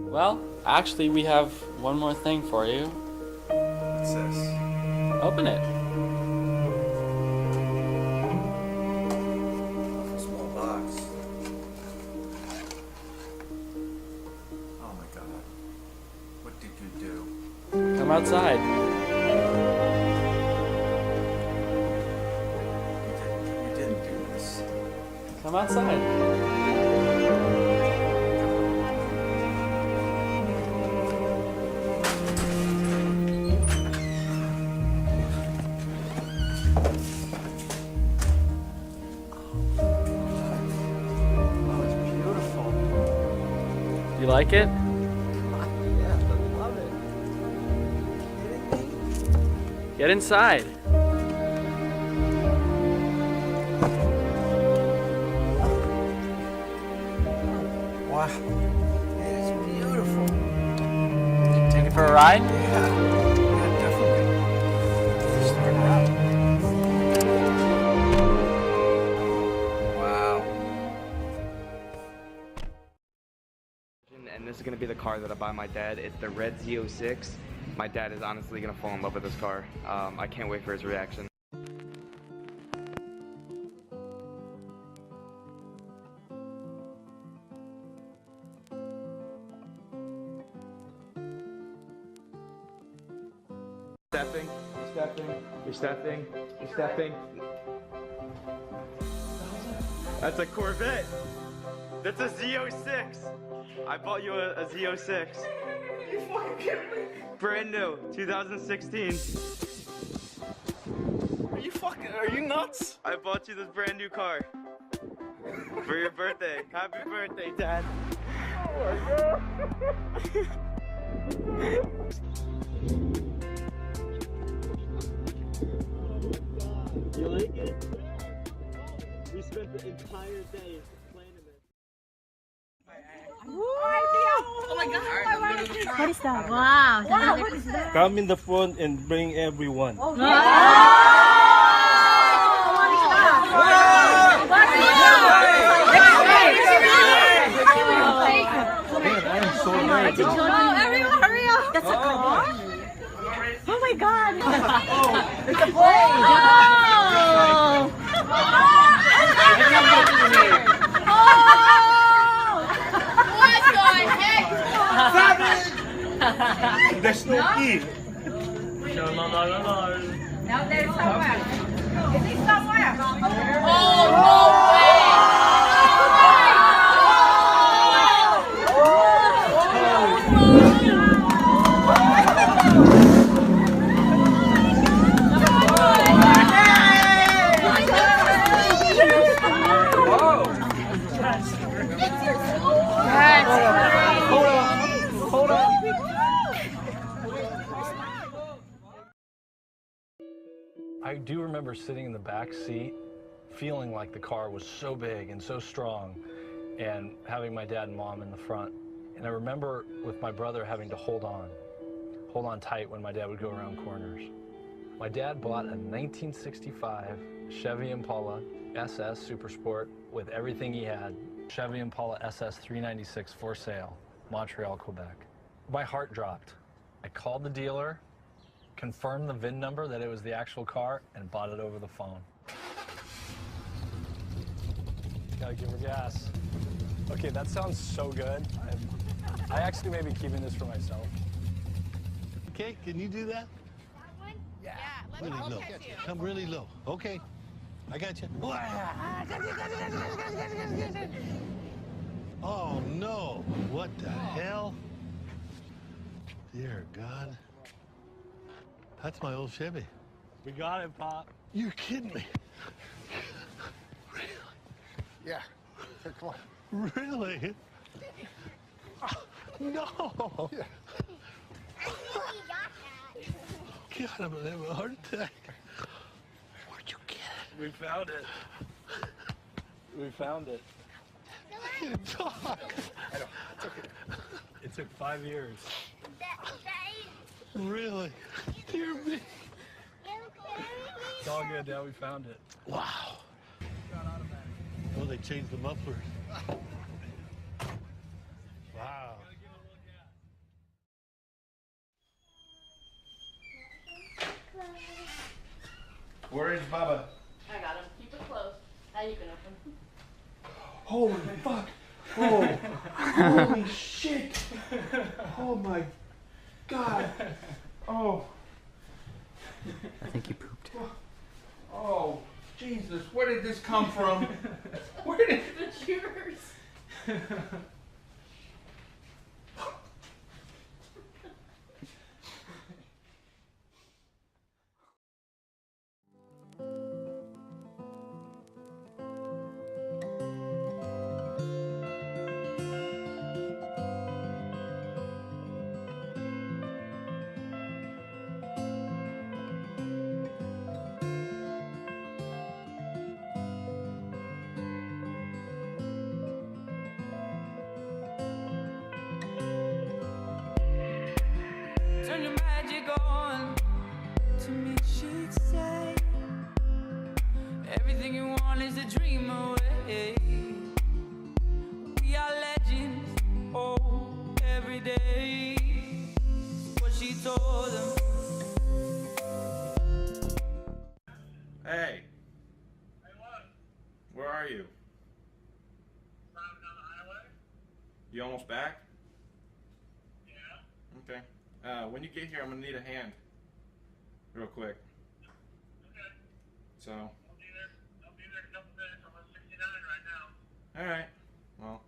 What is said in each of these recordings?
Well, actually, we have one more thing for you. What's this? Open it. Small box. Oh my god. What did you do? Come outside. You didn't do this. Come outside. Oh, it's beautiful. You like it? Yeah, I love it. Are you kidding me? Get inside. Wow. It is beautiful. Take it for a ride? Yeah. Yeah, definitely. Start it up. Wow. And this is going to be the car that I buy my dad. It's the red Z06. My dad is honestly going to fall in love with this car. I can't wait for his reaction. Stepping, you're stepping, you're stepping, you're stepping. That's a Corvette. That's a Z06. I bought you a Z06. You fucking kidding me? Brand new, 2016. Are you nuts? I bought you this brand new car for your birthday. Happy birthday, Dad. Oh my god. You like it? We spent the entire day planning this. Oh my god. What is that? Wow. Wow, what is that? Come in the front and bring everyone. What is that? Man, I am so nervous. Oh, everyone hurry up. That's a car? Oh my god. It's a plane! What's going on? There's no key. Now there's somewhere. Is he somewhere? Oh, no I do remember sitting in the back seat, feeling like the car was so big and so strong, and having my dad and mom in the front. And I remember with my brother having to hold on tight when my dad would go around corners. My dad bought a 1965 Chevy Impala SS Super Sport with everything he had. Chevy Impala SS 396 for sale, Montreal, Quebec. My heart dropped. I called the dealer, confirmed the VIN number that it was the actual car, and bought it over the phone. Gotta give her gas. Okay, that sounds so good. I actually may be keeping this for myself. Okay, can you do that? Yeah, let's Really low. Come really low. Okay, I got you. Oh no! What the hell? Dear God. That's my old Chevy. We got it, Pop. You're kidding me. Really? Yeah. Come on. Really? No! Yeah. God, I'm gonna have a heart attack. Where'd you get it? We found it. We found it. I can't talk. I know. It's okay. It took 5 years. Really? Dear me. It's all good, Dad. We found it. Wow. Oh, they changed the mufflers. Wow. Where is Bubba? I got him. Keep it closed. Now you can open. Holy fuck! Oh, holy shit! Oh my god! Oh. I think he pooped. Oh, Jesus! Where did this come from? Where did? It's yours. Turn your magic on. To me, she'd say, everything you want is a dream away. We are legends, oh, every day. What she told them. Hey. Where are you? You almost back? Yeah. Okay. When you get here, I'm gonna need a hand. Real quick. Okay. So. I'll be there in a couple minutes. I'm on 69 right now. Alright. Well,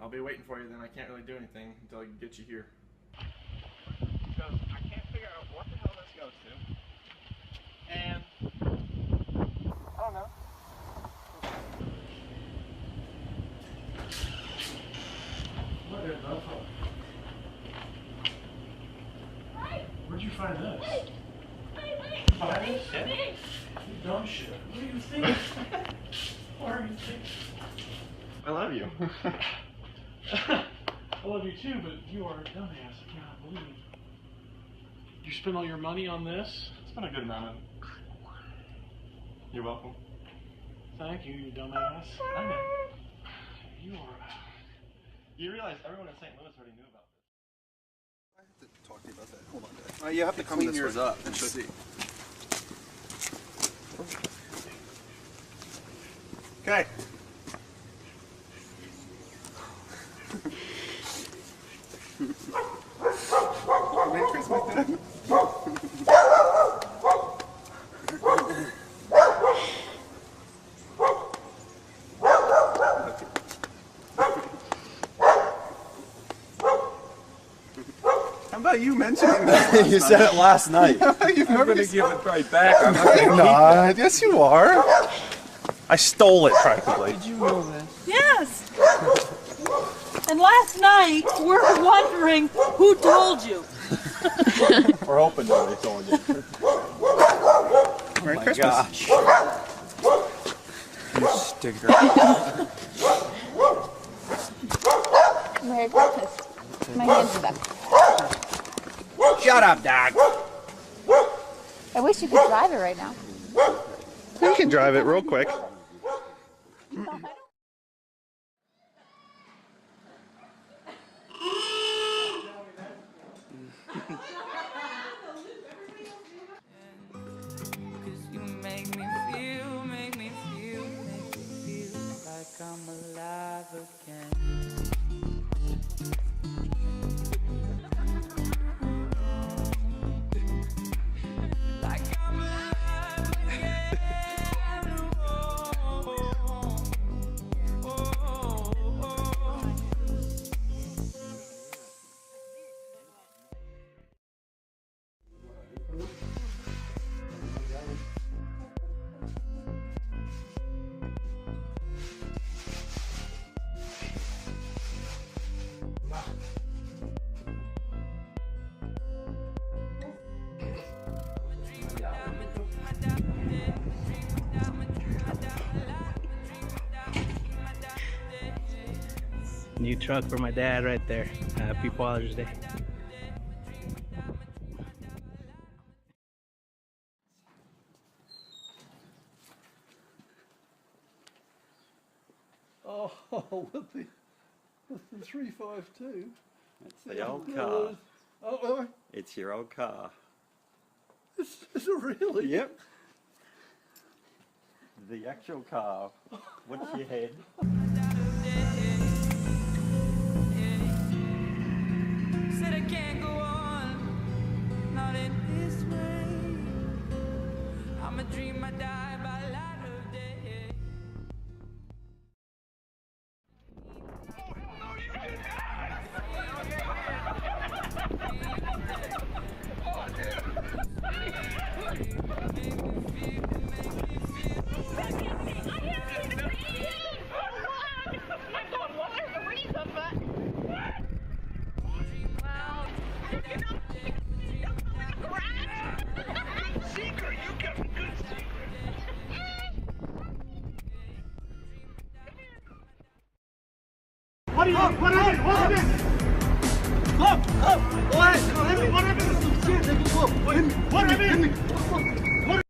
I'll be waiting for you then. I can't really do anything until I get you here. Because I can't figure out what the hell this goes to. And I don't know. Where'd you find this? Find this? Yeah. You dumb shit. What do you think? What are you thinking? I love you. I love you too, but you are a dumbass. I cannot believe it. You spend all your money on this? It's been a good amount of. You're welcome. Thank you, you dumbass. I know. You are. You realize everyone in St. Louis already knew about this. I have to talk to you about that. Hold on, Dad. You have to clean yours up and see. Okay. Merry Christmas, Dad. How about you mentioning that? You said it last night. You've never give it right back. I'm not You're not. Yes, you are. I stole it practically. Did you know this? Yes. And last night, we're wondering who told you. We're hoping nobody told you. Merry Oh my Christmas. gosh. You stinker. Merry Christmas. My hands are back. Shut up, dog. I wish you could drive it right now. You can drive it real quick. Cause you make me feel like I'm alive again. Like I'm alive again. New truck for my dad right there. Happy Father's Day. Oh, with the 352. It's the old car. Oh, It's your old car. Really? Yep. The actual car. What's your head? Said I can't go on, not in this way. I'm a dream, I die by light of day. What happened? What happened? What happened? What happened? What happened?